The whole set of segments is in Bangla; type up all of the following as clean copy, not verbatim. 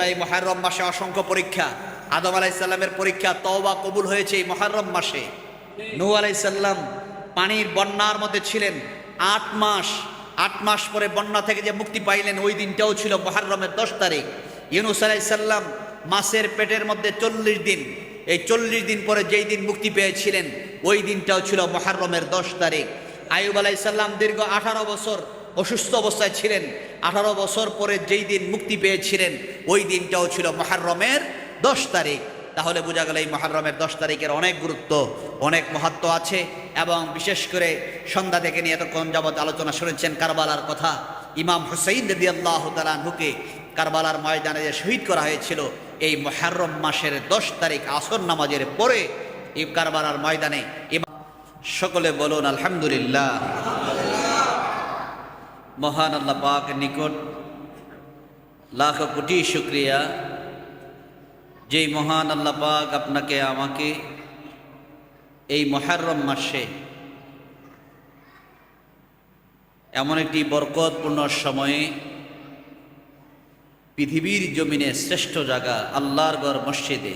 এই মুহররম মাসে অসংখ্য পরীক্ষা। আদম আলাইহিস সালামের পরীক্ষা, তওবা কবুল হয়েছে এই মুহররম মাসে। নূহ আলাইহিস সালাম পানির বন্যার মধ্যে ছিলেন ৮ মাস। ৮ মাস পরে বন্যা থেকে যে মুক্তি পাইলেন, ওই দিনটাও ছিল মুহররমের 10 তারিখ। ইউনূস আলাইহিস সালাম মাছের পেটের মধ্যে 40 দিন, এই 40 দিন পরে যেই দিন মুক্তি পেয়েছিলেন, ওই দিনটাও ছিল মুহররমের 10 তারিখ। আইয়ুব আলাইহিস সালাম দীর্ঘ 18 বছর অসুস্থ অবস্থায় ছিলেন। 18 বছর পরে যেই দিন মুক্তি পেয়েছিলেন, ওই দিনটাও ছিল মুহররমের 10 তারিখ। তাহলে বোঝা গেল এই মুহররমের 10 তারিখের অনেক গুরুত্ব, অনেক মাহাত্ম্য আছে। এবং বিশেষ করে সন্ধ্যা থেকে নিয়ে এতক্ষণ যাবৎ আলোচনা শুনেছেন কারবালার কথা। ইমাম হুসাইন রাদিয়াল্লাহু তাআলা আনহুকে কারবালার ময়দানে যে শহীদ করা হয়েছিল, এই মুহররম মাসের 10 তারিখ আসর নামাজের পরে এই কারবালার ময়দানে। সকলে বলুন আলহামদুলিল্লাহ। মহান আল্লাহ পাকের নিকট লাখ কোটি শুকরিয়া, যেই মহান আল্লাহ পাক আপনাকে আমাকে এই মুহররম মাসে এমন একটি বরকতপূর্ণ সময়ে পৃথিবীর জমিনে শ্রেষ্ঠ জায়গা আল্লাহর ঘর মসজিদে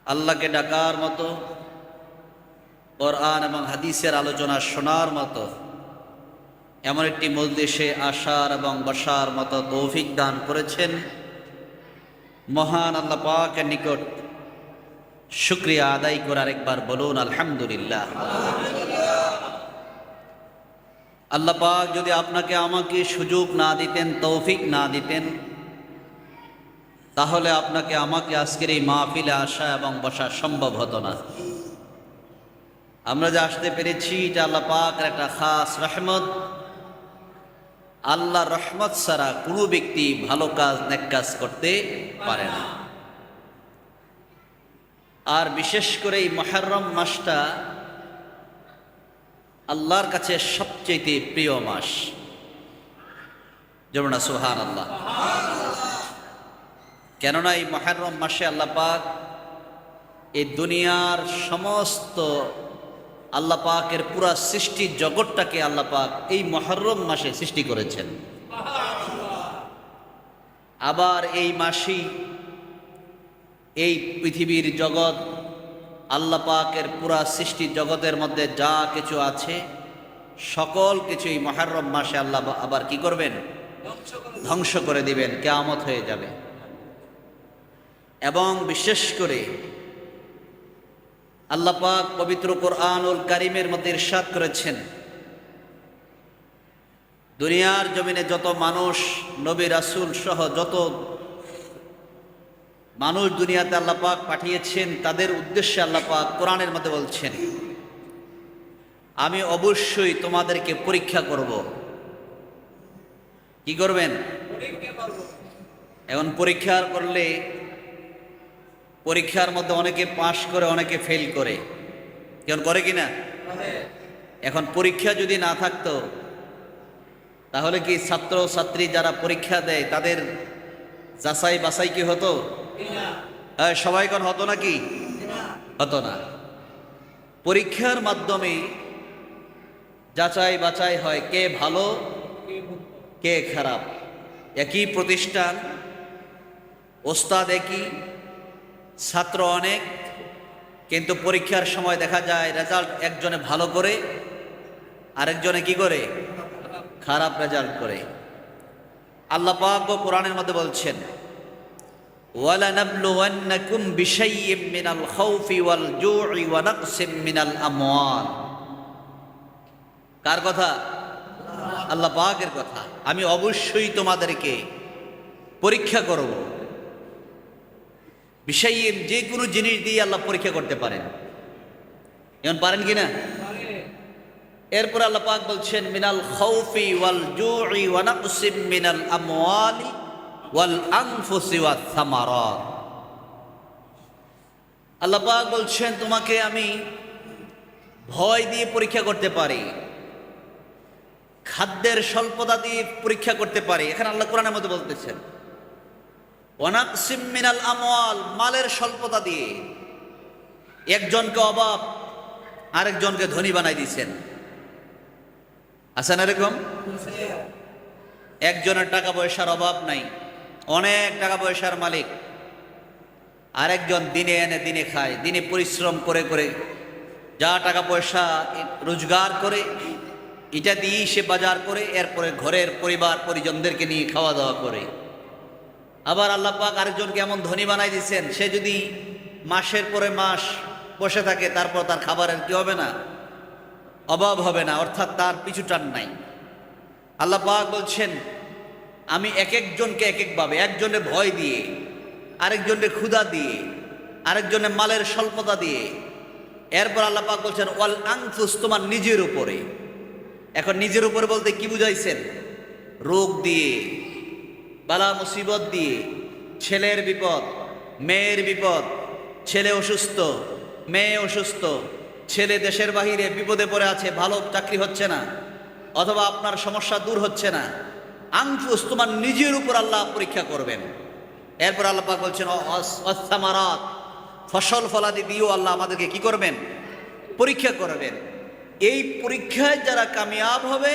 আল্লাহকে ডাকার মতো, কোরআন এবং হাদিসের আলোচনা শোনার মতো এমন একটি মজলিসে আসার এবং বসার মতো তৌফিক দান করেছেন। মহান আল্লাহ পাকের নিকট শুকরিয়া আদায় করার একবার বলুন আলহামদুলিল্লাহ। আল্লাহ পাক যদি আপনাকে আমাকে সুযোগ না দিতেন, তৌফিক না দিতেন, তাহলে আপনাকে আমাকে আজকের এই মাহফিলে আসা এবং বসা সম্ভব হতো না। আমরা যে আসতে পেরেছি, এটা আল্লাহ পাকের একটা খাস রহমত। আল্লাহর রহমত ছাড়া কোনো ব্যক্তি ভালো কাজ, নেক কাজ করতে পারে না। আর বিশেষ করে এই মুহররম মাসটা আল্লাহর কাছে সবচেয়ে প্রিয় মাস। যেমন সুবহানাল্লাহ। কেননা এই মুহররম মাসে আল্লাহ পাক এই দুনিয়ার সমস্ত আল্লাহ পাকের পুরা সৃষ্টি জগৎটাকে আল্লাহ পাক এই মুহররম মাসে সৃষ্টি করেছেন। আবার এই মাসেই এই পৃথিবীর জগৎ, আল্লাহ পাকের পুরা সৃষ্টি জগতের মধ্যে যা কিছু আছে, সকল কিছু এই মুহররম মাসে আল্লাহ আবার কি করবেন? ধ্বংস করে দিবেন, কিয়ামত হয়ে যাবে। এবং বিশেষ করে আল্লাহ পাক পবিত্র কোরআনুল কারীমের মধ্যে ইরশাদ করেছেন, দুনিয়ার জমিনে যত মানুষ, নবী রাসূল সহ যত মানুষ দুনিয়াতে আল্লাহ পাক পাঠিয়েছেন, তাদের উদ্দেশ্যে আল্লাহ পাক কোরআনের মধ্যে বলছেন, আমি অবশ্যই তোমাদেরকে পরীক্ষা করব। কি করবেন? এখন পরীক্ষা করলে পরীক্ষার মধ্যে অনেকে পাশ করে, অনেকে ফেল করে। কেমন করে কিনা? এখন পরীক্ষা যদি না থাকতো, তাহলে কি ছাত্র ছাত্রী যারা পরীক্ষা দেয় তাদের যাচাই বাছাই কি হতো? সবাই কোন হতো নাকি? হতো না। পরীক্ষার মাধ্যমে যাচাই বাছাই হয় কে ভালো কে খারাপ। একই প্রতিষ্ঠান, ওস্তাদ একই, ছাত্র অনেক, কিন্তু পরীক্ষার সময় দেখা যায় রেজাল্ট একজনে ভালো করে, আরেকজনে কি করে? খারাপ রেজাল্ট করে। আল্লাহ পাক কোরআনের মধ্যে বলছেন, ওয়ালানাবলুওয়ান্নাকুম বিশাইইম মিনাল খাউফি ওয়াল জু'i ওয়া নাকসিম মিনাল আমওয়াল। কার কথা? আল্লাহ পাকের কথা। আমি অবশ্যই তোমাদেরকে পরীক্ষা করব। বিশাইইম, যে কোনো জিনিস দিয়ে আল্লাহ পরীক্ষা করতে পারেন। এমন পারেন কিনা? এরপর আল্লাহ পাক বলছেন, মিনাল খাউফি ওয়াল জু'i ওয়া নাকসিম মিনাল আমওয়ালি ওয়াল আনফুসি ওয়াস সামারাত। আল্লাহ পাক বলছেন, তোমাকে আমি ভয় দিয়ে পরীক্ষা করতে পারি, খাদ্যের স্বল্পতা দিয়ে পরীক্ষা করতে পারি। এখানে আল্লাহ কোরআনের মধ্যে বলতেছেন, ওয়া নাকসিম মিনাল আমওয়াল, মালের স্বল্পতা দিয়ে একজনকে অভাব, আরেকজনকে ধনী বানাই দিয়েছেন। আছেন এরকম? একজনের টাকা পয়সার অভাব নাই, অনেক টাকা পয়সার মালিক, আরেকজন দিনে এনে দিনে খায়, দিনে পরিশ্রম করে করে যা টাকা পয়সা রোজগার করে এটা দিয়েই সে বাজার করে, এরপরে ঘরের পরিবার পরিজনদেরকে নিয়ে খাওয়া দাওয়া করে। আবার আল্লাহ পাক আরেকজনকে এমন ধনী বানাই দিচ্ছেন, সে যদি মাসের পরে মাস বসে থাকে তারপর তার খাবারের কি হবে না, অভাব হবে না, অর্থাৎ তার পিছু টান নাই। আল্লাহ পাক বলছেন আমি এক একজনকে এক একভাবে, একজনের ভয় দিয়ে, আরেকজনের ক্ষুধা দিয়ে, আরেকজনের মালের স্বল্পতা দিয়ে, এরপর আল্লাহ পাক বলছেন ওয়াল আনফুস, তোমার নিজের উপরে। এখন নিজের উপরে বলতে কি বুঝাইছেন? রোগ দিয়ে, বালা মুসিবত দিয়ে, ছেলের বিপদ, মেয়ের বিপদ, ছেলে অসুস্থ, মেয়ে অসুস্থ, ছেলে দেশের বাহিরে বিপদে পড়ে আছে, ভালো চাকরি হচ্ছে না, অথবা আপনার সমস্যা দূর হচ্ছে না। আনফুস, তোমার নিজের উপর আল্লাহ পরীক্ষা করবেন। এরপর আল্লাহ পাক বলছেন অসামারাত, ফসল ফলাদি দিয়েও আল্লাহ আমাদেরকে কি করবেন? পরীক্ষা করবেন। এই পরীক্ষায় যারা কামিয়াব হবে,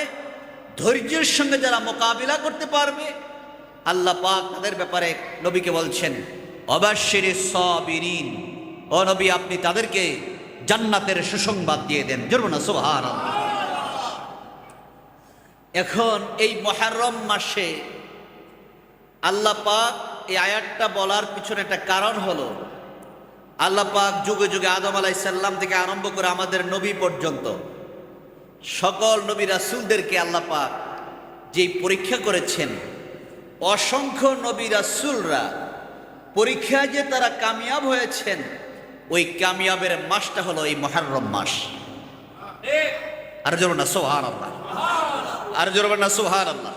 ধৈর্যের সঙ্গে যারা মোকাবিলা করতে পারবে, আল্লাহ পাক তাদের ব্যাপারে নবীকে বলছেন অবাশশিরিস সাবিরিন, ও নবী আপনি তাদেরকে জান্নাতের সুসংবাদ দিয়ে দেন। জোরে না সুবহানাল্লাহ। এখন এই মুহররম মাসে আল্লাহ পাক এই আয়াতটা বলার পিছনে একটা কারণ হলো, আল্লাহ পাক যুগে যুগে আদম আলাইহিস সালাম থেকে আরম্ভ করে আমাদের নবী পর্যন্ত সকল নবী রাসূলদেরকে আল্লাহ পাক যে পরীক্ষা করেছেন, অসংখ্য নবী রাসূলরা পরীক্ষায় যে তারা কামিয়াব হয়েছেন, ওই কামিয়াবের মাসটা হলো এই মুহররম মাস। আর জোরে না সুবহানাল্লাহ, আর জোরে না সুবহানাল্লাহ।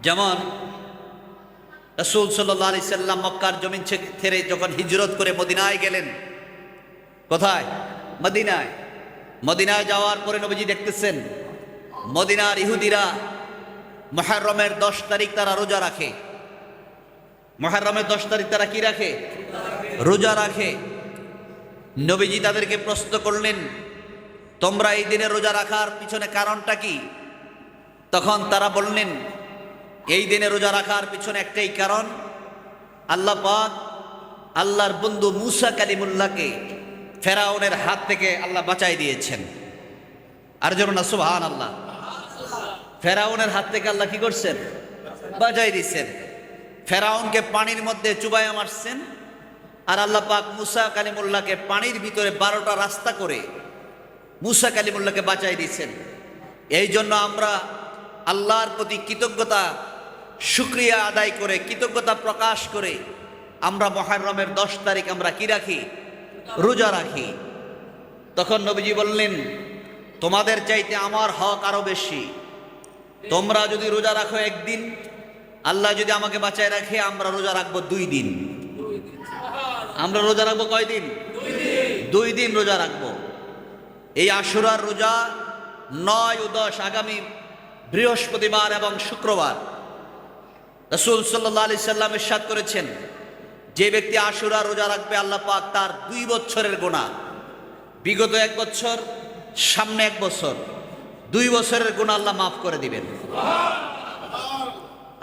যেমন রাসূল সাল্লাল্লাহু আলাইহি সাল্লাম মক্কার জমিন ছেড়ে যখন হিজরত করে মদিনায় গেলেন, কোথায়? মদিনায়। মদিনায় যাওয়ার পরে নবীজি দেখতেছেন মদিনার ইহুদিরা মুহররমের 10 তারিখ তারা রোজা রাখে। মুহররমের 10 তারিখ তারা কি রাখে? রোজা রাখে। নবীজি তাদেরকে প্রশ্ন করলেন, তোমরা এই দিনে রোজা রাখার পিছনে কারণটা কি? তখন তারা বললেন, এই দিনে রোজা রাখার পিছনে একটাই কারণ, আল্লাহ পাক আল্লাহর বন্ধু মুসা কালিমুল্লাহকে ফেরাউনের হাত থেকে আল্লাহ বাঁচাই দিয়েছেন। আর যেমন না সুবহানাল্লাহ। ফেরাউনের হাত থেকে আল্লাহ কি করছেন? বাঁচাই দিয়েছেন। ফেরাউনকে পানির মধ্যে চুবাইয়া মারছেন, আর আল্লাহ পাক মুসা কালিমুল্লাহকে পানির ভিতরে 12টা রাস্তা করে মুসা কালিমুল্লাহকে বাঁচাই দিয়েছেন। এই জন্য আমরা আল্লাহর প্রতি কৃতজ্ঞতা শুকরিয়া আদায় করে, কৃতজ্ঞতা প্রকাশ করে আমরা মুহররমের 10 তারিখ আমরা কি রাখি? রোজা রাখি। তখন নবীজি বললেন, তোমাদের চাইতে আমার হক আরো বেশি। তোমরা যদি রোজা রাখো একদিন, আল্লাহ যদি আমাকে বাঁচায় রাখে, আমরা রোজা রাখবো 2 দিন। আমরা রোজা রাখবো কয়দিন? 2 দিন রোজা রাখবো। এই আশুরার রোজা 9 ও 10 আগামী বৃহস্পতিবার এবং শুক্রবার। রাসূল সাল্লাল্লাহু আলাইহি সাল্লাম ইরশাদ করেছেন, যে ব্যক্তি আশুরা রোজা রাখবে, আল্লাহ পাক তার 2 বছরের গুনাহ, বিগত 1 বছর, সামনে 1 বছর, 2 বছরের গুনাহ আল্লাহ মাফ করে দিবেন।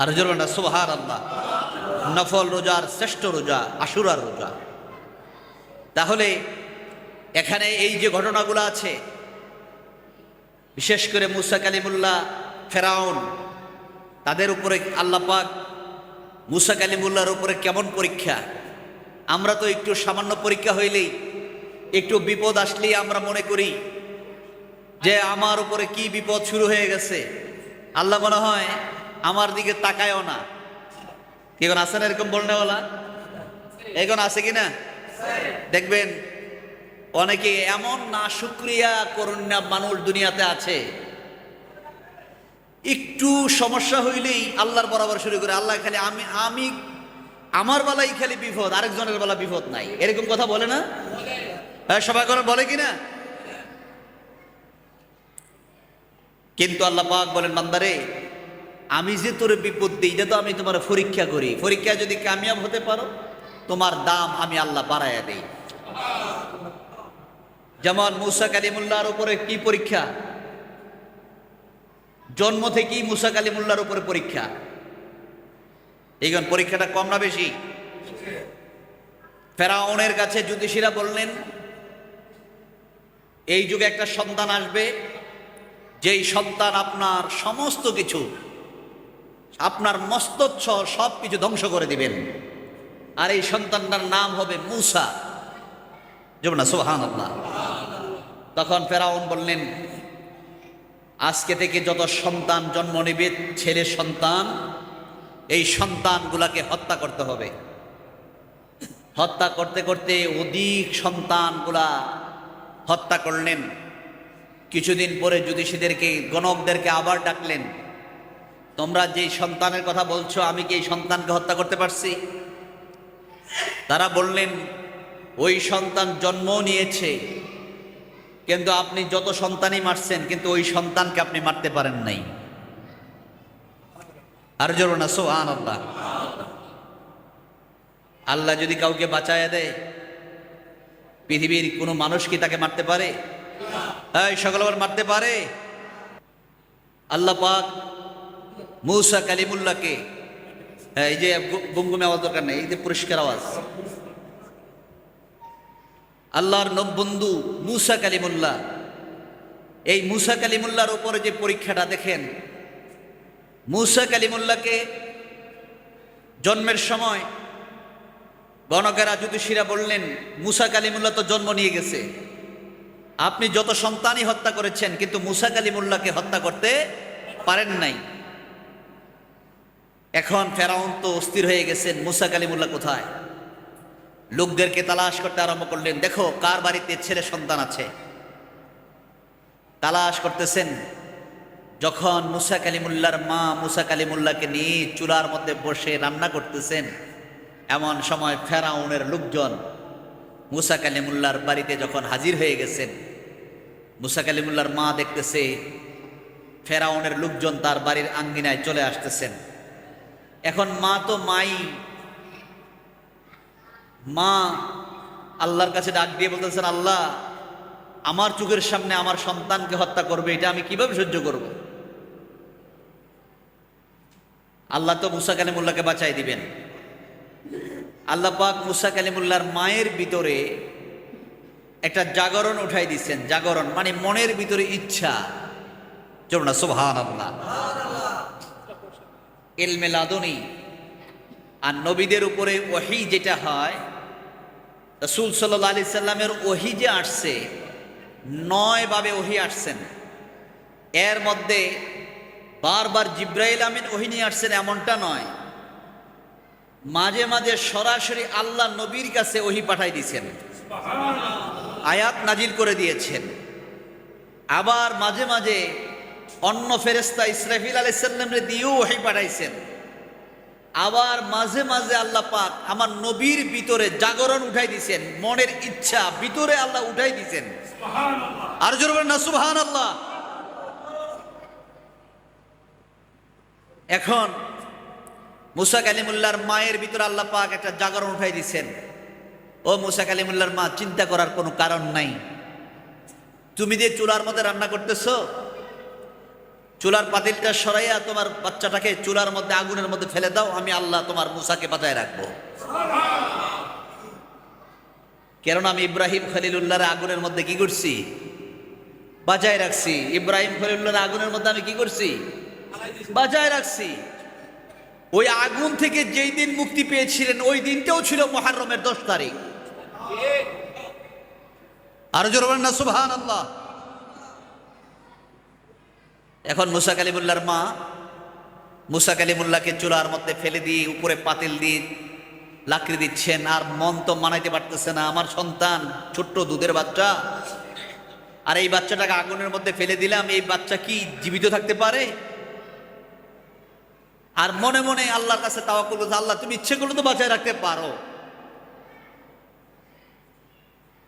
আর জোরে না সুবহানাল্লাহ। নফল রোজার শ্রেষ্ঠ রোজা আশুরার রোজা। তাহলে এখানে এই যে ঘটনাগুলো আছে, বিশেষ করে মুসা কালিমুল্লাহ, ফেরাউন, তাদের উপরে আল্লাহ পাক মুসা কালিমুল্লাহর উপরে কেমন পরীক্ষা। আমরা তো একটু সামান্য পরীক্ষা হইলেই, একটু বিপদ আসলেই আমরা মনে করি যে আমার উপরে কি বিপদ শুরু হয়ে গেছে, আল্লাহ মনে হয় আমার দিকে তাকায়ও না। এখন আছে না এরকম বলনেওয়ালা? এখন আছে কিনা? দেখবেন অনেকে এমন না শুকরিয়া করুন না মানুষ দুনিয়াতে আছে, একটু সমস্যা হইলেই আল্লাহর বরাবর শুরু করে, আল্লাহ খালি আমি আমার বেলায় খালি বিপদ, আরেকজনের বেলা বিপদ নাই, এরকম কথা বলে না? সবাই করে বলে কিনা? কিন্তু আল্লাহ পাক বলেন, বান্দারে আমি যে তোর বিপদ দিই, এটা তো আমি তোমার পরীক্ষা করি। পরীক্ষা যদি কামিয়াব হতে পারো, তোমার দাম আমি আল্লাহ বাড়াইয়া দেই। যেমন মুসা কালিমুল্লাহর উপরে কি পরীক্ষা? জন্ম থেকেই মুসা কালিমুল্লাহর উপরে পরীক্ষা। এইখান পরীক্ষাটা কম না বেশি? ফেরাউনের কাছে জ্যোতিষীরা বললেন, এই যুগে একটা সন্তান আসবে, যেই সন্তান আপনার সমস্ত কিছু, আপনার মস্তচ্ছ সব কিছু ধ্বংস করে দিবেন, আর এই সন্তানটার নাম হবে মুসা। যেমন না সুবহানাল্লাহ। তখন ফেরাউন বললেন, আজকে থেকে যত সন্তান জন্ম নেবে, ছেলে সন্তান, এই সন্তানগুলাকে হত্যা করতে হবে। হত্যা করতে করতে অধিক সন্তানগুলা হত্যা করলেন। কিছুদিন পরে জ্যোতিষীদেরকে, গণকদেরকে আবার ডাকলেন, তোমরা যেই সন্তানের কথা বলছো, আমি কি এই সন্তানকে হত্যা করতে পারছি? তারা বললেন, ওই সন্তান জন্ম নিয়েছে, কিন্তু আপনি যত সন্তানই মারছেন, কিন্তু ওই সন্তানকে আপনি মারতে পারেন নাই। আর জোর না সুবহানাল্লাহ। আল্লাহ যদি কাউকে বাঁচায় দেয়, পৃথিবীর কোনো মানুষ কি তাকে মারতে পারে? এই সকল মারতে পারে? আল্লাহ পাক মুসা কালিমুল্লাহকে, এই যে গুমগুমে আওয়াজ দরকার নেই, এই যে পরিষ্কার আওয়াজ, আল্লাহর বন্ধু মুসা কালিমুল্লাহ, এই মুসা কালিমুল্লাহর উপরে যে পরীক্ষাটা দেখেন, মুসা কালিমুল্লাহকে জন্মের সময় গণকেরা জ্যোতিষীরা বললেন, মুসা কালিমুল্লাহ তো জন্ম নিয়ে গেছে, আপনি যত সন্তানই হত্যা করেছেন, কিন্তু মুসা কালিমুল্লাহকে হত্যা করতে পারেন নাই। এখন ফেরাউন তো অস্থির হয়ে গেছেন, মুসা কালিমুল্লাহ কোথায়? লোকদেরকে তালাশ করতে আরম্ভ করলেন, দেখো কার বাড়িতে ছেলে সন্তান আছে। তালাশ করতেছেন। যখন মুসা কালিমুল্লাহর মা মুসা কালিমুল্লাহকে নিয়ে চুলার মধ্যে বসে রান্না করতেছেন, এমন সময় ফেরাউনের লোকজন মুসা কালিমুল্লাহর বাড়িতে যখন হাজির হয়ে গেছেন, মুসা কালিমুল্লাহর মা দেখতেছে ফেরাউনের লোকজন তার বাড়ির আঙ্গিনায় চলে আসতেছেন। এখন মা তো মা আল্লাহর কাছে ডাক দিয়ে বলতেছেন, আল্লাহ, আমার চোখের সামনে আমার সন্তানকে হত্যা করবে, এটা আমি কিভাবে সহ্য করব? আল্লাহ তো মুসা কালিমুল্লাহকে বাঁচাই দিবেন। আল্লাহ পাক মুসা কালিমুল্লাহর মায়ের ভিতরে একটা জাগরণ উঠাই দিচ্ছেন। জাগরণ মানে মনের ভিতরে ইচ্ছা। চলুন না সুবহানাল্লাহ। ইলমে লাদুনী আর নবীদের উপরে ওহী যেটা হয়, রাসূল সাল্লাল্লাহু আলাইহি সাল্লামের ওহী যে আসছে, 9 ভাবে ওহী আসছেন। এর মধ্যে বারবার জিব্রাইল আমিন ওহী নিয়ে আসছেন এমনটা নয়, মাঝে মাঝে সরাসরি আল্লাহ নবীর কাছে ওহী পাঠাই দিয়েছেন, আয়াত নাজিল করে দিয়েছেন। আবার মাঝে মাঝে অন্য ফেরেশতা ইসরাফিল আলাইহিস সালামের দিয়েও ওহী পাঠাইছেন। আবার মাঝে মাঝে আল্লাহ পাক আমার নবীর ভিতরে জাগরণ উঠাই দিয়েছেন, মনের ইচ্ছা ভিতরে আল্লাহ উঠাই দিয়েছেন। সুবহানাল্লাহ। আর জোরে বলেন না সুবহানাল্লাহ। এখন মুসা কালিমুল্লাহর মায়ের ভিতরে আল্লাহ পাক একটা জাগরণ উঠাই দিয়েছেন। ও মুসা কালিমুল্লাহর মা, চিন্তা করার কোনো কারণ নাই। তুমি যে চুলার মধ্যে রান্না করতেছো, চুলার পাতিলটা সরাইয়া তোমার বাচ্চাটাকে চুলার মধ্যে আগুনের মধ্যে ফেলে দাও, আমি আল্লাহ তোমার মুসাকে বাঁচায় রাখবো। কারণ আমি ইব্রাহিম খলিলুল্লাহর আগুনের মধ্যে কি করছি? বাঁচায় রাখছি। ইব্রাহিম খলিলুল্লাহর আগুনের মধ্যে আমি কি করছি? বাঁচায় রাখছি। ওই আগুন থেকে যেই দিন মুক্তি পেয়েছিলেন, ওই দিনটাও ছিল মুহররমের 10 তারিখ। আর জোরে বলেন না সুবহানাল্লাহ। এখন মুসা কালিমুল্লাহর মা মুসা কালিমুল্লাহকে চুলার মধ্যে ফেলে দিয়ে উপরে পাতিল দিয়ে লাকড়ি দিচ্ছেন, আর মন তো মানাইতে পারতেছে না। আমার সন্তান ছোট্ট দুধের বাচ্চা, আর এই বাচ্চাটাকে আগুনের মধ্যে ফেলে দিলাম, এই বাচ্চা কি জীবিত থাকতে পারে? আর মনে মনে আল্লাহর কাছে তাওয়াক্কুল করছে, আল্লাহ তুমি ইচ্ছে করলে তো বাঁচায় রাখতে পারো।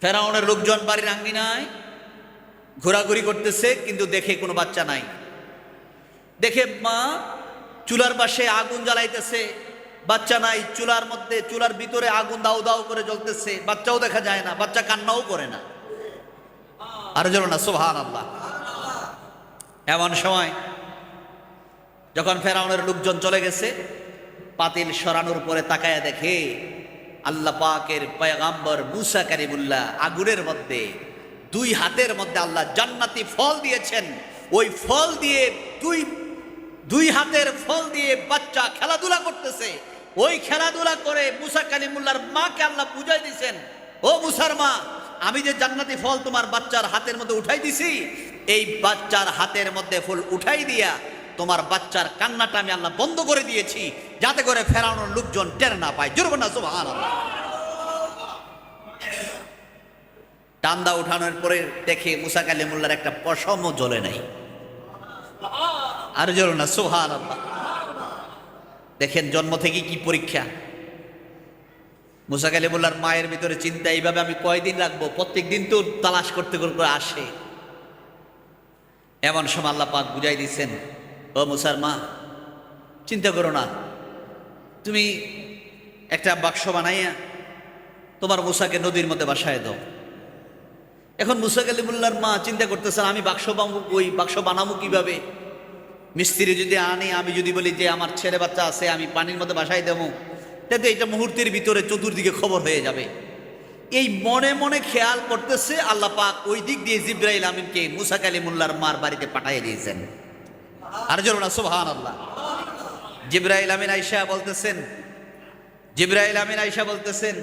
ফেরাউনের লোকজন বাড়ির আঙ্গিনায় ঘোরাঘুরি করতেছে, কিন্তু দেখে কোনো বাচ্চা নাই। দেখে মা চুলার পাশে আগুন জ্বালাইতেছে, বাচ্চা নাই। চুলার মধ্যে, চুলার ভিতরে আগুন দাউ দাউ করে জ্বলতেছে, বাচ্চাও দেখা যায় না, বাচ্চা কান্নাও করে না। আর জন্য না সুবহানাল্লাহ। এমন সময় যখন ফেরাউনের লোকজন চলে গেছে, পাতিল সরানোর পরে তাকায়া দেখে আল্লাহ পাকের পয়গাম্বর মুসা কালিমুল্লাহ আগুনের মধ্যে দুই হাতের মধ্যে আল্লাহ জান্নাতি ফল দিয়েছেন। ওই ফল দিয়ে দুই হাতের ফল দিয়ে বাচ্চা খেলাধুলা করতেছে। ওই খেলাধুলা করে মুসা কালিমুল্লাহর মাকে আল্লাহ বুঝাই দিয়েছেন, ও মুসার মা, আমি যে জান্নাতি ফল তোমার বাচ্চার হাতের মধ্যে উঠাই দিছি, এই বাচ্চার হাতের মধ্যে ফুল উঠাই দিয়া তোমার বাচ্চার কান্নাটা আমি আল্লাহ বন্ধ করে দিয়েছি, যাতে করে ফেরাউনের লোকজন টের না পায়। জোরে বলুন সুবহানাল্লাহ। টান্দা উঠানোর পরে দেখে মুসা কালিমুল্লাহর একটা পশমও জ্বলে নাই। আর জ্বলো না সুবহানাল্লাহ। দেখেন জন্ম থেকে কি পরীক্ষা। মুসা কালিমুল্লাহর মায়ের ভিতরে চিন্তা, এইভাবে আমি কয়দিন রাখবো, প্রত্যেক দিন তো তালাশ করতে করতে আসে। এমন সময় আল্লাহ পাক বুঝাই দিচ্ছেন, ও মুসার মা, চিন্তা করো না, তুমি একটা বাক্স বানাইয়া তোমার মুসাকে নদীর মধ্যে বাসায় দাও। এখন মুসা কালিমুল্লাহর মা চিন্তা করতেছেন, আমি বাক্স বানাবো, ওই বাক্স বানাবো কিভাবে? মিস্ত্রি যদি আনি, আমি যদি বলি যে আমার ছেলে বাচ্চা আছে, আমি পানির মধ্যে বাসায় দেবো, তাতে এটা মুহূর্তের ভিতরে চতুর্দিকে খবর হয়ে যাবে। এই মনে মনে খেয়াল করতেছে, আল্লাহ পাক ওই দিক দিয়ে জিবরাইল আমিনকে মুসা কালিমুল্লাহর মার বাড়িতে পাঠিয়ে দিয়েছেন। আর জোরে না সুবহানাল্লাহ। জিবরাইল আমিন আয়েশা বলতেছেন,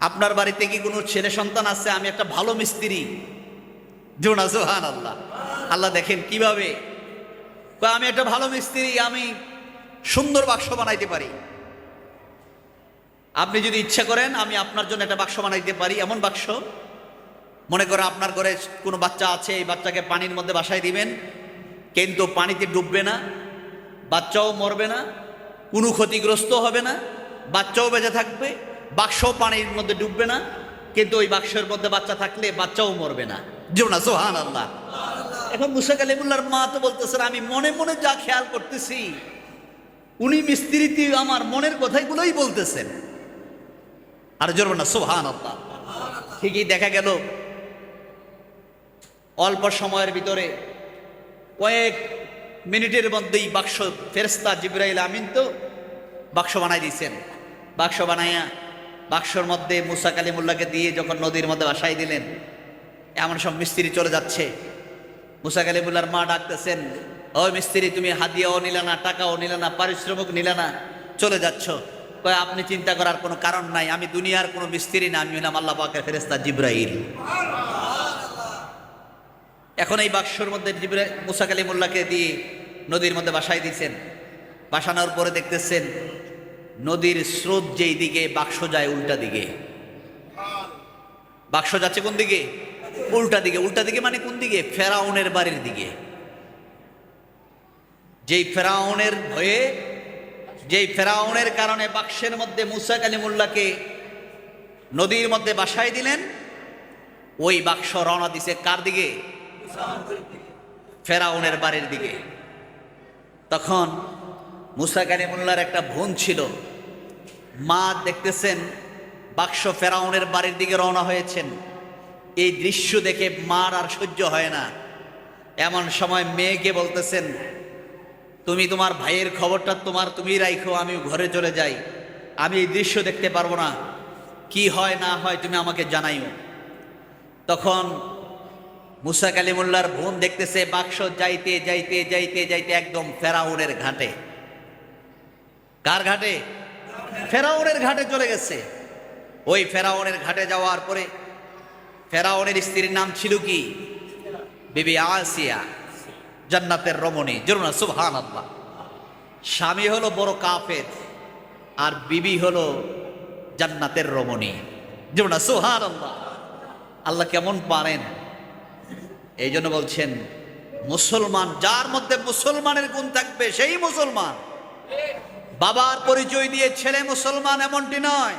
আপনার বাড়িতে কি কোনো ছেলে সন্তান আছে? আমি একটা ভালো মিস্ত্রি। জোরে না সুবহানাল্লাহ। আল্লাহ দেখেন কিভাবে, আমি একটা ভালো মিস্ত্রি, আমি সুন্দর বাক্স বানাইতে পারি। আপনি যদি ইচ্ছা করেন আমি আপনার জন্য একটা বাক্স বানাইতে পারি। এমন বাক্স, মনে করেন আপনার ঘরে কোনো বাচ্চা আছে, এই বাচ্চাকে পানির মধ্যে বাসায় দিবেন, কিন্তু পানিতে ডুববে না, বাচ্চাও মরবে না, কোনো ক্ষতিগ্রস্ত হবে না, বাচ্চাও বেঁচে থাকবে, বাক্সও পানির মধ্যে ডুববে না, কিন্তু ওই বাক্সের মধ্যে বাচ্চা থাকলে বাচ্চাও মরবে না। জোরে সুবহানাল্লাহ। এখন মুসা কালিমুল্লাহর মা তো বলতেছেন, আমি মনে মনে যা খেয়াল করতেছি, উনি মিস্ত্রিতে আমার মনের কথাগুলোই বলতেছেন। আর জোরে না সুবহানাল্লাহ। ঠিকই দেখা গেল অল্প সময়ের ভিতরে, কয়েক মিনিটের মধ্যেই বাক্স, ফেরেশতা জিবরাইল আমিন তো বাক্স বানাই দিয়েছেন। বাক্স বানাইয়া বাক্সর মধ্যে মুসা কালিমুল্লাহকে দিয়ে যখন নদীর মধ্যে বাসাই দিলেন, এমন সব মিস্ত্রি চলে যাচ্ছে। মুসা কালিমুল্লাহর মা ডাকতেছেন, ও মিস্ত্রি, তুমি হাদিয়াও নিলে না, টাকাও নিলে না, পারিশ্রমিক নিলে না, চলে যাচ্ছ। কয়, আপনি চিন্তা করার কোনো কারণ নাই, আমি দুনিয়ার কোনো মিস্ত্রি না, আমি হলাম আল্লাহ পাকের ফেরেশতা জিবরাইল। এখন এই বাক্সর মধ্যে মুসা কালিমুল্লাহকে দিয়ে নদীর মধ্যে বাসাই দিয়েছেন। বাসানোর পরে দেখতেছেন নদীর স্রোত যেই দিকে, বাক্স যায় উল্টা দিকে। বাক্স যাচ্ছে কোন দিকে? উল্টা দিকে। উল্টা দিকে মানে কোন দিকে? ফেরাউনের বাড়ির দিকে। যেই ফেরাউনের ভয়ে, যেই ফেরাউনের কারণে বাক্সের মধ্যে মুসা কালিমুল্লাহকে নদীর মধ্যে বাসায় দিলেন, ওই বাক্স রওনা দিছে কার দিকে? ফেরাউনের বাড়ির দিকে। তখন মুসা কালিমুল্লাহর একটা বোন ছিল, মা দেখতেছেন বাক্স ফেরাউনের বাড়ির দিকে রওনা হয়েছেন। এই দৃশ্য দেখে মার আর সহ্য হয় না। এমন সময় মেয়েকে বলতেছেন, তুমি তোমার ভাইয়ের খবরটা তুমি রাখো, আমি ঘরে চলে যাই, আমি এই দৃশ্য দেখতে পারবো না, কি হয় না হয় তুমি আমাকে জানাইও। তখন মুসা কালিমুল্লাহর বোন দেখতেছে বাক্স যাইতে যাইতে যাইতে যাইতে একদম ফেরাউনের ঘাটে। কার ঘাটে? ফেরাউনের ঘাটে চলে গেছে। ওই ফেরাউনের ঘাটে যাওয়ার পরে, ফেরাউনের স্ত্রীর নাম ছিল কি? বিবি আসিয়া, জান্নাতের রমণী। জোরে না সুবহানাল্লাহ। স্বামী হলো বড় কাফের, আর বিবি হলো জান্নাতের রমণী। জোরে না সুবহানাল্লাহ। আল্লাহ কেমন পারেন। এই জন্য বলছেন, মুসলমান যার মধ্যে মুসলমানের গুণ থাকবে সেই মুসলমান। বাবার পরিচয় দিয়ে ছেলে মুসলমান এমনটি নয়,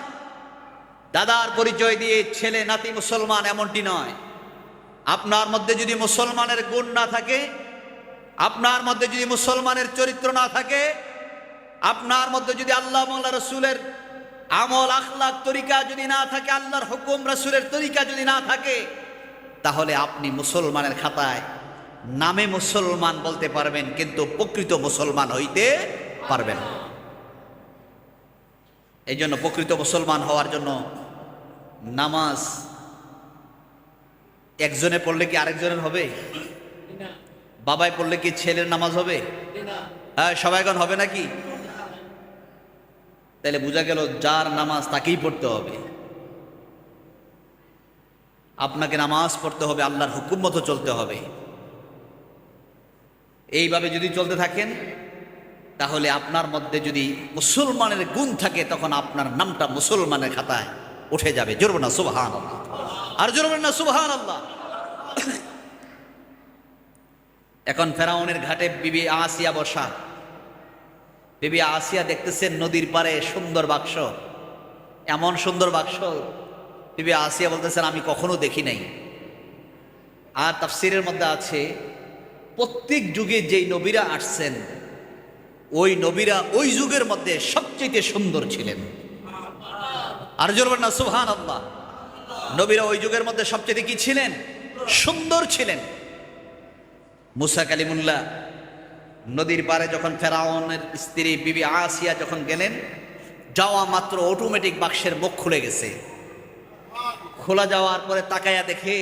দাদার পরিচয় দিয়ে ছেলে নাতি মুসলমান এমনটি নয়। আপনার মধ্যে যদি মুসলমানের গুণ না থাকে, আপনার মধ্যে যদি মুসলমানের চরিত্র না থাকে, আপনার মধ্যে যদি আল্লাহ মাওলা রসুলের আমল আখলাক তরিকা যদি না থাকে, আল্লাহর হুকুম রসুলের তরিকা যদি না থাকে, তাহলে আপনি মুসলমানের খাতায় নামে মুসলমান বলতে পারবেন, কিন্তু প্রকৃত মুসলমান হইতে পারবেন না। এই জন্য প্রকৃত মুসলমান হওয়ার জন্য নামাজ একজনে পড়লে কি আরেকজনের হবে? বাবাই পড়লে কি ছেলের নামাজ হবে? হ্যাঁ, সবাইগণ হবে নাকি? তাহলে বোঝা গেল যার নামাজ তাকেই পড়তে হবে। আপনাকে নামাজ পড়তে হবে, আল্লাহর হুকুম মতো চলতে হবে। এইভাবে যদি চলতে থাকেন তাহলে আপনার মধ্যে যদি মুসলমানের গুণ থাকে তখন আপনার নামটা মুসলমানের খাতায় উঠে যাবে। জোরবে না সুবহানাল্লাহ, আর জোরবে না সুবহানাল্লাহ। এখন ফেরাউনের ঘাটে বিবি আসিয়া বসা। বিবি আসিয়া দেখতেছেন নদীর পারে সুন্দর বাক্স, এমন সুন্দর বাক্স বিবি আসিয়া বলতেছেন আমি কখনো দেখি নাই। আর তাফসীরের মধ্যে আছে প্রত্যেক যুগে যেই নবীরা আসছেন ওই নবীরা ওই যুগের মধ্যে সবচেয়ে সুন্দর ছিলেন। আর জোরবেন না সুবহানাল্লাহ। নবীরা ওই যুগের মধ্যে সবচেয়ে কি ছিলেন? সুন্দর ছিলেন। মুসা কালিমুল্লাহ নদীর পারে যখন ফেরাউনের স্ত্রী বিবি আসিয়া যখন গেলেন, যাওয়া মাত্র অটোমেটিক বাক্সের মুখ খুলে গেছে। খোলা যাওয়ার পরে তাকায়া দেখে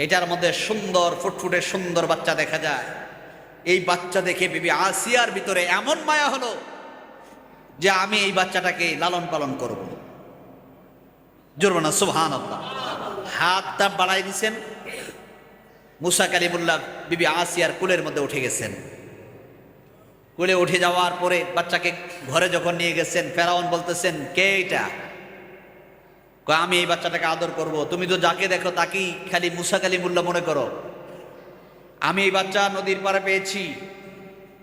এটার মধ্যে সুন্দর ফুটফুটে সুন্দর বাচ্চা দেখা যায়। এই বাচ্চা দেখে বিবি আসিয়ার ভিতরে এমন মায়া হলো যে আমি এই বাচ্চাটাকে লালন পালন করব। জোরবে না সুবহানাল্লাহ। হাতটা বাড়াই দিছেন, মুসা কালিমুল্লাহ বিবি আসিয়ার কুলের মধ্যে উঠে গেছেন। কুলে উঠে যাওয়ার পরে বাচ্চাকে ঘরে যখন নিয়ে গেছেন, ফেরাউন বলতেছেন কে এটা? আমি এই বাচ্চাটাকে আদর করব। তুমি তো যাকে দেখো তাকেই খালি মুসা কালিমুল্লাহ মনে করো। আমি এই বাচ্চা নদীর পাড়ে পেয়েছি,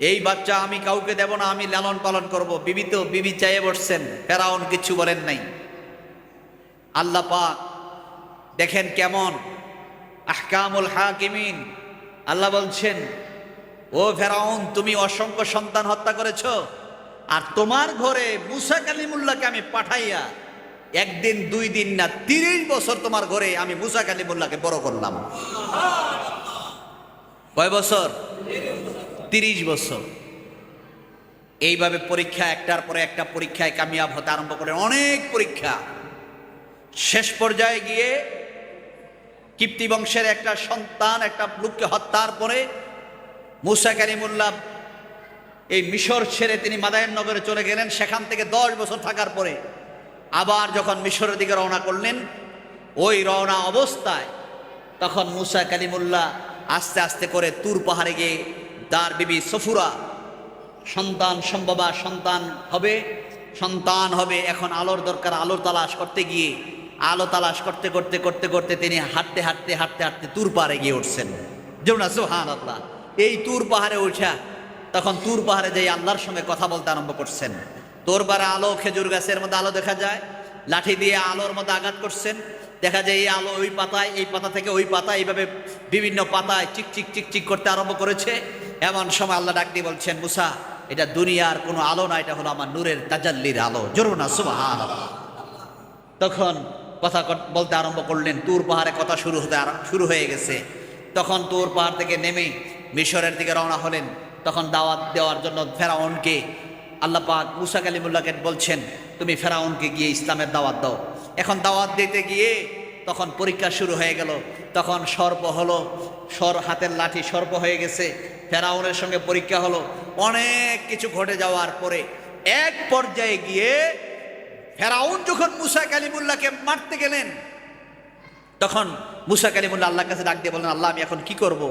এই বাচ্চা আমি কাউকে দেব না, আমি লালন পালন করব। বিবি চাইয়ে বসছেন, ফেরাউন কিচ্ছু বলেন নাই। আল্লাহ পাক দেখেন কেমন আহকামুল হাকিমিন। আল্লাহ বলছেন ও ফেরাউন, তুমি অসংখ্য সন্তান হত্যা করেছ, আর তোমার ঘরে মুসা কালিমুল্লাহকে আমি পাঠাইয়া একদিন 2 দিন না 30 বছর তোমার ঘরে আমি মুসা কালিমুল্লাহকে বড় করলাম। কয় বছর? 30 বছর। এইভাবে পরীক্ষা একটার পরে একটা পরীক্ষায় কামিয়াব হতে আরম্ভ করেন, অনেক পরীক্ষা। শেষ পর্যায়ে গিয়ে কিপ্তি বংশের একটা সন্তান একটা লোককে হত্যার পরে মুসা কালিমুল্লাহ এই মিশর ছেড়ে তিনি মাদায়েন নগরে চলে গেলেন। সেখান থেকে 10 বছর থাকার পরে আবার যখন মিশরের দিকে রওনা করলেন, ওই রওনা অবস্থায় তখন মুসা কালিমুল্লাহ আস্তে আস্তে করে তুর পাহাড়ে গিয়ে তার বিবি সফুরা সন্তান সম্ভবা সন্তান হবে। এখন আলোর দরকার, আলোর তালাশ করতে গিয়ে আলো তালাশ করতে করতে করতে করতে তিনি হাঁটতে হাঁটতে হাঁটতে হাঁটতে তুর পাহাড়ে গিয়ে উঠছেন। যেমন সুবহানাল্লাহ। এই তুর পাহাড়ে উঠা তখন তুর পাহাড়ে যেই আল্লাহর সঙ্গে কথা বলতে আরম্ভ করছেন। তোর পারে আলো, খেজুর গাছের মধ্যে আলো দেখা যায়, লাঠি দিয়ে আলোর মধ্যে আঘাত করছেন, দেখা যায় এই আলো ওই পাতায়, এই পাতা থেকে ওই পাতা, এইভাবে বিভিন্ন পাতায় চিকচিক চিকচিক করতে আরম্ভ করেছে। এমন সময় আল্লাহ ডাক দিয়ে বলছেন মুসা, এটা দুনিয়ার কোনো আলো না, এটা হলো আমার নূরের তাজাল্লির আলো। জোরো না সুবহানাল্লাহ। তখন কথা বলতে আরম্ভ করলেন। তুর পাহাড়ে কথা শুরু হয়ে গেছে। তখন তুর পাহাড় থেকে নেমে মিশরের দিকে রওনা হলেন। তখন দাওয়াত দেওয়ার জন্য ফেরাউনকে আল্লাহ পাক মুসা কালিমুল্লাহকে বলছেন তুমি ফেরাউনকে গিয়ে ইসলামের দাওয়াত দাও। এখন দাওয়াত দিতে গিয়ে তখন পরীক্ষা শুরু হয়ে গেল। তখন সর্প হলো, হাতের লাঠি সর্প হয়ে গেছে। ফেরাউনের সঙ্গে পরীক্ষা হলো। অনেক কিছু ঘটে যাওয়ার পরে এক পর্যায়ে গিয়ে ফেরাউন যখন মুসা কালিমুল্লাহকে মারতে গেলেন, তখন মুসা কালিমুল্লাহ আল্লাহর কাছে ডাক দিয়ে বলেন, আল্লাহ আমি এখন কি করব?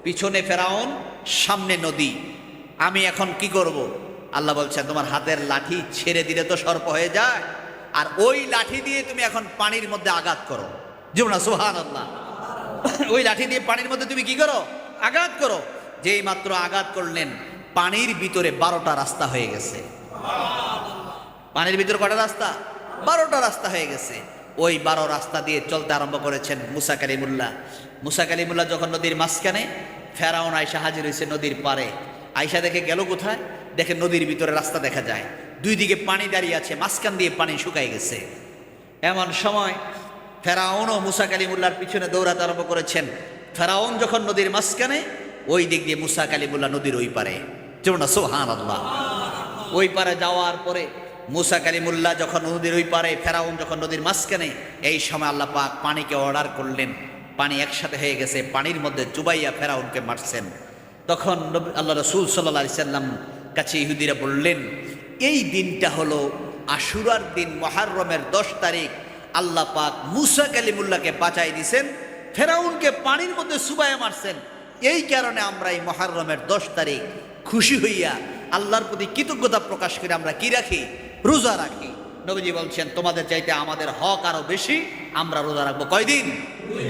পিছনে ফেরাউন, সামনে নদী, আমি এখন কি করব? আল্লাহ বলছেন তোমার হাতের লাঠি ছেড়ে দিলে তো সর্প হয়ে যায়, আর ওই লাঠি দিয়ে তুমি এখন পানির মধ্যে আঘাত করো। যেমন সুবহানাল্লাহ। ওই লাঠি দিয়ে পানির মধ্যে তুমি কি করো? আঘাত করো। যেই মাত্র আঘাত করলেন, পানির ভিতরে 12টা রাস্তা হয়ে গেছে। পানির ভিতরে কটা রাস্তা? 12টা রাস্তা হয়ে গেছে। ওই 12 রাস্তা দিয়ে চলতে আরম্ভ করেছেন মুসা কালিমুল্লাহ। মুসা কালিমুল্লাহ যখন নদীর মাঝখানে, ফেরাউন আয়সা হাজির হয়েছে নদীর পারে। আয়সা দেখে গেল কোথায়? দেখে নদীর ভিতরে রাস্তা দেখা যায়, 2 দিকে পানি দাঁড়িয়ে আছে, মাঝখান দিয়ে পানি শুকায় গেছে। এমন সময় ফেরাউন ও মুসা কালিমুল্লাহর পিছনে দৌড়াতে আরম্ভ করেছেন। ফেরাউন যখন নদীর মাঝখানে, ওই দিক দিয়ে মুসা কালিমুল্লাহ নদীর ওই পারে, যেমন না সুবহানাল্লাহ। ওই পারে যাওয়ার পরে মুসা কালিমুল্লাহ যখন নদীর ওই পারে, ফেরাউন যখন নদীর মাঝখানে, এই সময় আল্লাহ পাক পানিকে অর্ডার করলেন। পানি একসাথে হয়ে গেছে, পানির মধ্যে চুবাইয়া ফেরাউনকে মারছেন। তখন আল্লাহ রাসূল সাল্লাল্লাহু আলাইহি সাল্লাম কাছে ইহুদিরা বললেন, এই দিনটা হলো আশুরার দিন, মুহররমের 10 তারিখ। আল্লাহ পাক মুসা কালিমুল্লাহকে বাঁচাই দিয়েছেন, ফেরাউনকে পানির মধ্যে চুবাইয়া মারছেন। এই কারণে আমরা এই মুহররমের 10 তারিখ খুশি হইয়া আল্লাহর প্রতি কৃতজ্ঞতা প্রকাশ করে আমরা কি রাখি? রোজা রাখি। নবীজি বলছেন, তোমাদের চাইতে আমাদের হক আরো বেশি, আমরা রোজা রাখবো কয়দিন?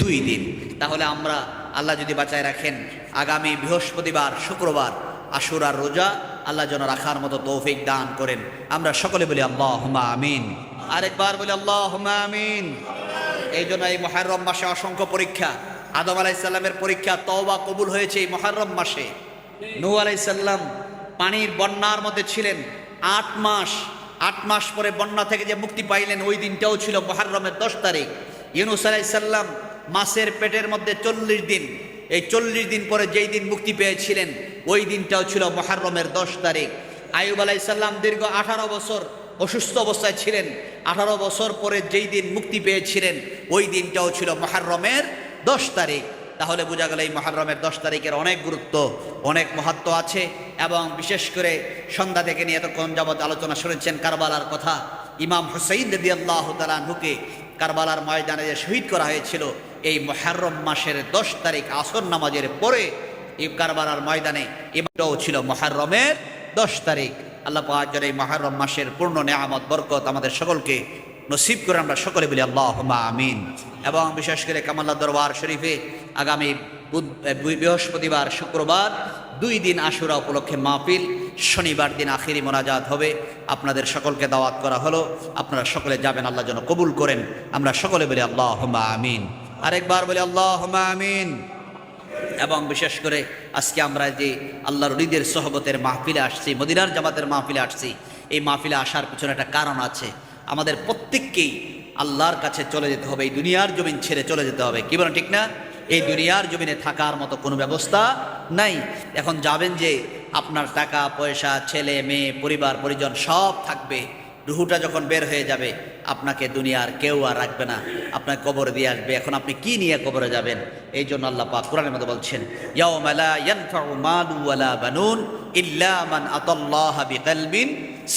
2 দিন। তাহলে আমরা, আল্লাহ যদি বাঁচায় রাখেন, আগামী বৃহস্পতিবার, শুক্রবার আশুরার রোজা আল্লাহ যেন রাখার মতো তৌফিক দান করেন। আমরা সকলে বলি আল্লাহুম্মা আমিন। আরেকবার বলি আল্লাহুম্মা আমিন। এই জন্য এই মুহররম মাসে অসংখ্য পরীক্ষা। আদম আলাইহিস সালামের পরীক্ষা, তওবা কবুল হয়েছে এই মুহররম মাসে। নূহ আলাইহিস সালাম পানির বন্যার মধ্যে ছিলেন 8 মাস। 8 মাস পরে বন্যা থেকে যে মুক্তি পাইলেন, ওই দিনটাও ছিল মুহররমের 10 তারিখ। ইউনূস আলাইহিস সালাম মাছের পেটের মধ্যে 40 দিন। এই 40 দিন পরে যেই দিন মুক্তি পেয়েছিলেন, ওই দিনটাও ছিল মুহররমের 10 তারিখ। আইয়ুব আলাইহিস সালাম দীর্ঘ 18 বছর অসুস্থ অবস্থায় ছিলেন। 18 বছর পরে যেই দিন মুক্তি পেয়েছিলেন, ওই দিনটাও ছিল মুহররমের 10 তারিখ। তাহলে বোঝা গেল এই মুহররমের 10 তারিখের অনেক গুরুত্ব, অনেক মাহাত্ম্য আছে। এবং বিশেষ করে সন্ধ্যা থেকে নিয়ে এতক্ষণ যাবৎ আলোচনা শুনেছেন কারবালার কথা। ইমাম হুসাইন রাদিয়াল্লাহু তাআলা আনহুকে কারবালার ময়দানে যে শহীদ করা হয়েছিল, এই মুহররম মাসের 10 তারিখ আসর নামাজের পরে এই কারবালার ময়দানে, এটাও ছিল মুহররমের 10 তারিখ। আল্লাহ পাক যেন এই মুহররম মাসের পূর্ণ নেয়ামত বরকত আমাদের সকলকে নসিব করে, আমরা সকলে বলি আল্লাহুম্মা আমিন। এবং বিশেষ করে কামাল্লাহ দরবার শরীফে আগামী বৃহস্পতিবার, শুক্রবার 2 দিন আশুরা উপলক্ষে মাহফিল, শনিবার দিন আখিরি মোনাজাত হবে। আপনাদের সকলকে দাওয়াত করা হলো, আপনারা সকলে যাবেন, আল্লাহ যেন কবুল করেন। আমরা সকলে বলি আল্লাহুম্মা আমিন। আরেকবার বলি আল্লাহুম্মা আমিন। এবং বিশেষ করে আজকে আমরা যে আল্লাহর ওলিদের সোহবতের মাহফিলে আসছি, মদিনার জামাতের মাহফিলে আসছি, এই মাহফিলে আসার পিছনে একটা কারণ আছে। আমাদের প্রত্যেককেই আল্লাহর কাছে চলে যেতে হবে, এই দুনিয়ার জমিন ছেড়ে চলে যেতে হবে। কি বলেন, ঠিক না? এই দুনিয়ার জমিনে থাকার মতো কোনো ব্যবস্থা নাই। এখন যাবেন যে আপনার টাকা পয়সা, ছেলে মেয়ে, পরিবার পরিজন সব থাকবে। রুহুটা যখন বের হয়ে যাবে, আপনাকে দুনিয়ার কেউ আর রাখবে না, আপনাকে কবরে দিয়ে আসবে। এখন আপনি কি নিয়ে কবরে যাবেন? এই জন্য আল্লাহ পাক কোরআনের মধ্যে বলছেন, ইয়াউমা লা ইয়ানফাউ মালু ওয়ালা বানুন ইল্লা মান আতাল্লাহা বিকলবিন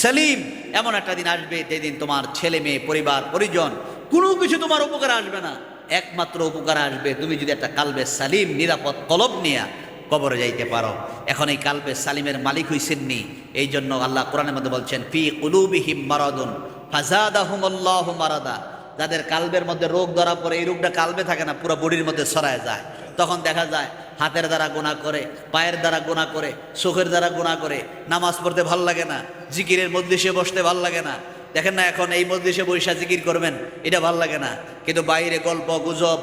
সালিম। এমন একটা দিন আসবে, যেদিন তোমার ছেলে মেয়ে, পরিবার পরিজন কোনো কিছু তোমার উপকার আসবে না। একমাত্র উপকার আসবে তুমি যদি একটা কালবে সালিম, নিরাপদ কলব নিয়ে কবরে যাইতে পারো। এখন এই কালবে সালিমের মালিক হইছেননি। এই জন্য আল্লাহ কোরআনের মধ্যে বলছেন, ফি কুলুবিহিম মারাদুন ফাযাদাহুমুল্লাহু মারাদা। যাদের কালবের মধ্যে রোগ ধরা পড়ে, এই রোগটা কালবে থাকে না, পুরো বডির মধ্যে ছড়ায় যায়। তখন দেখা যায় হাতের দ্বারা গুনাহ করে, পায়ের দ্বারা গুনাহ করে, চোখের দ্বারা গুনাহ করে, নামাজ পড়তে ভাল লাগে না, জিকিরের মজলিসে বসতে ভাল লাগে না। দেখেন না, এখন এই মজলিসে বৈশা জিকির করবেন, এটা ভাল লাগে না। কিন্তু বাইরে গল্প গুজব,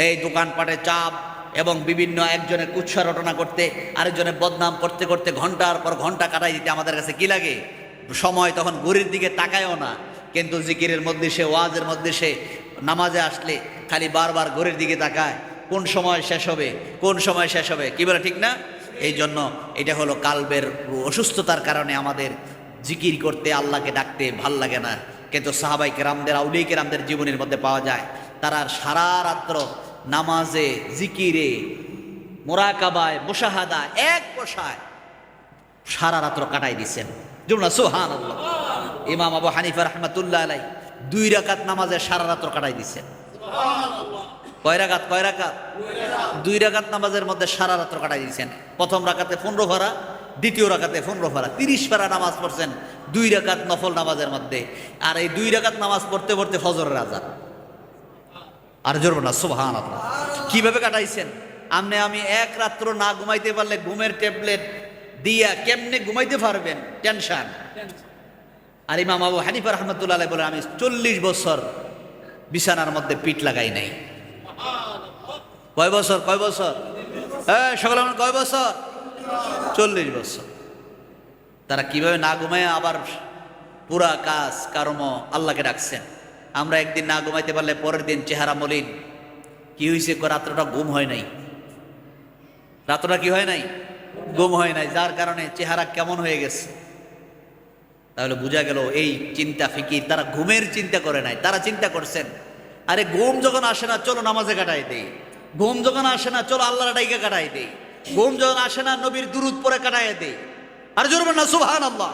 এই দোকানপাটে চাপ এবং বিভিন্ন একজনের কুৎসা রটনা করতে, আরেকজনের বদনাম করতে করতে ঘন্টার পর ঘন্টা কাটাই দিতে আমাদের কাছে কি লাগে? সময় তখন ঘড়ির দিকে তাকায়ও না। কিন্তু জিকিরের মজলিসে, ওয়াজের মজলিসে, নামাজে আসলে খালি বারবার ঘড়ির দিকে তাকায়, কোন সময় শেষ হবে, কোন সময় শেষ হবে। কি বলে, ঠিক না? এই জন্য এটা হলো কালবের অসুস্থতার কারণে আমাদের জিকির করতে, আল্লাহকে ডাকতে ভাল লাগে না। কিন্তু সাহাবাই কেরামদের, আউলিয়া কেরামদের জীবনের মধ্যে পাওয়া যায়, তারা সারা রাত্র নামাজে, জিকিরে, মুরাকাবায়, মুশাহাদায়, এক বসায় সারা রাত্র কাটাই দিচ্ছেন। যেমন সুবহানাল্লাহ। ইমাম আবু হানিফা রাহমাতুল্লাহ আলাইহি 2 রাকাত নামাজে সারা রাত্র কাটাই দিচ্ছেন। কয় রাকাত? 2 রাকাত নামাজের মধ্যে সারা রাত্র কাটাই দিয়েছেন। প্রথম রাকাতে 15 পারা, দ্বিতীয় রাকাতে 15 পারা, 30 পারা নামাজ পড়ছেন 2 রাকাত নফল নামাজের মধ্যে। আর এই 2 রাকাত নামাজ পড়তে পড়তে ফজরের আযান। আর জোর না সুবহানাল্লাহ। কিভাবে কাটাইছেন? আমি এক রাত্র না ঘুমাইতে পারলে ঘুমের ট্যাবলেট দিয়া কেমনে ঘুমাইতে পারবেন? টেনশন। আর ইমাম আবু হানিফা রাহমাতুল্লাহ আলাইহি বলেন, আমি 40 বছর বিছানার মধ্যে পিঠ লাগাই নাই। কয় বছর? হ্যাঁ, সকালে কয় বছর? 40 বছর। তারা কিভাবে না ঘুমায় আবার পুরা কাজ কর্ম আল্লাহকে ডাকছেন। আমরা একদিন না ঘুমাইতে পারলে পরের দিন চেহারা মলিন। কি হয়েছে? রাত্রটা ঘুম হয় নাই। রাতটা কি হয় নাই? ঘুম হয় নাই, যার কারণে চেহারা কেমন হয়ে গেছে। তাহলে বোঝা গেল এই চিন্তা ফিকির তারা ঘুমের চিন্তা করে নাই, তারা চিন্তা করছেন আরে ঘুম যখন আসে না চলো নামাজে কাটাই দেই, ঘুম যখন আসে না চলো আল্লাহর ডাইকে কাটাই দেই, ঘুম যখন আসে না নবীর দুরূদ পরে কাটাই দেই। আর জোরে বলেন না সুবহানাল্লাহ।